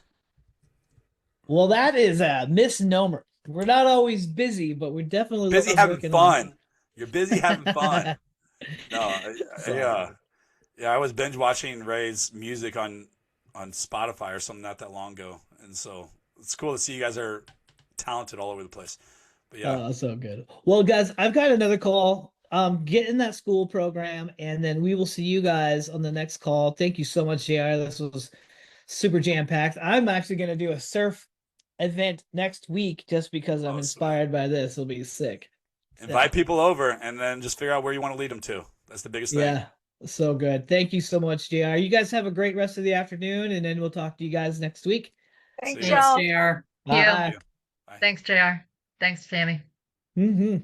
B: Well, that is a misnomer. We're not always busy, but we're definitely
A: Busy having
B: working
A: fun.
B: on-
A: You're busy having fun. No, I was binge watching Ray's music on Spotify or something not that long ago, and so it's cool to see you guys are talented all over the place. But yeah,
B: Oh, so good. Well, guys, I've got another call. Get in that Skool program, and then we will see you guys on the next call. Thank you so much, JR. This was super jam-packed. I'm actually going to do a surf event next week just because I'm inspired by this. It'll be sick.
A: invite people over and then just figure out where you want to lead them to. That's the biggest thing.
B: Yeah, so good. Thank you so much, JR. You guys have a great rest of the afternoon, and then we'll talk to you guys next week.
C: Thanks,
A: See ya.
C: y'all.
D: Share.
E: Thank you.
B: Bye.
A: Bye.
E: Thanks, JR. Thanks, Sammy.
B: Mm-hmm.